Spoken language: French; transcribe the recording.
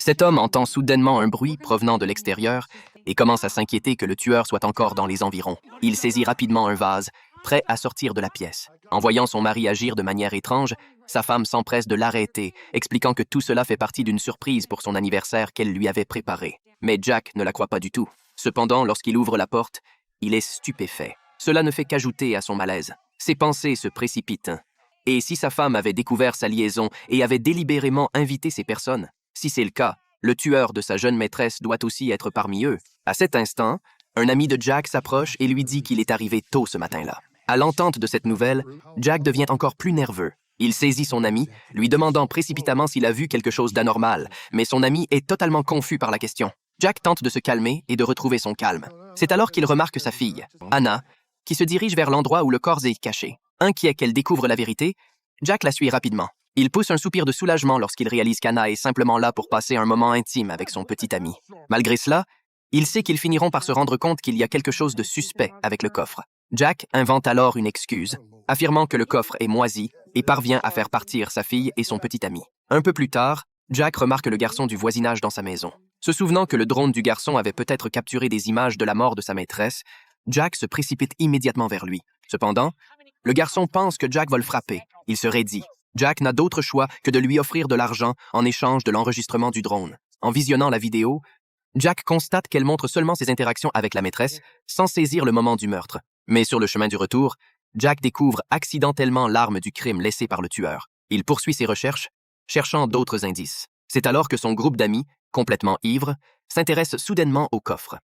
Cet homme entend soudainement un bruit provenant de l'extérieur et commence à s'inquiéter que le tueur soit encore dans les environs. Il saisit rapidement un vase, prêt à sortir de la pièce. En voyant son mari agir de manière étrange, sa femme s'empresse de l'arrêter, expliquant que tout cela fait partie d'une surprise pour son anniversaire qu'elle lui avait préparée. Mais Jack ne la croit pas du tout. Cependant, lorsqu'il ouvre la porte, il est stupéfait. Cela ne fait qu'ajouter à son malaise. Ses pensées se précipitent. Et si sa femme avait découvert sa liaison et avait délibérément invité ces personnes? Si c'est le cas, le tueur de sa jeune maîtresse doit aussi être parmi eux. À cet instant, un ami de Jack s'approche et lui dit qu'il est arrivé tôt ce matin-là. À l'entente de cette nouvelle, Jack devient encore plus nerveux. Il saisit son ami, lui demandant précipitamment s'il a vu quelque chose d'anormal, mais son ami est totalement confus par la question. Jack tente de se calmer et de retrouver son calme. C'est alors qu'il remarque sa fille, Anna, qui se dirige vers l'endroit où le corps est caché. Inquiet qu'elle découvre la vérité, Jack la suit rapidement. Il pousse un soupir de soulagement lorsqu'il réalise qu'Anna est simplement là pour passer un moment intime avec son petit ami. Malgré cela, il sait qu'ils finiront par se rendre compte qu'il y a quelque chose de suspect avec le coffre. Jack invente alors une excuse, affirmant que le coffre est moisi et parvient à faire partir sa fille et son petit ami. Un peu plus tard, Jack remarque le garçon du voisinage dans sa maison. Se souvenant que le drone du garçon avait peut-être capturé des images de la mort de sa maîtresse, Jack se précipite immédiatement vers lui. Cependant, le garçon pense que Jack va le frapper. Il se raidit. Jack n'a d'autre choix que de lui offrir de l'argent en échange de l'enregistrement du drone. En visionnant la vidéo, Jack constate qu'elle montre seulement ses interactions avec la maîtresse, sans saisir le moment du meurtre. Mais sur le chemin du retour, Jack découvre accidentellement l'arme du crime laissée par le tueur. Il poursuit ses recherches, cherchant d'autres indices. C'est alors que son groupe d'amis, complètement ivre, s'intéresse soudainement au coffre.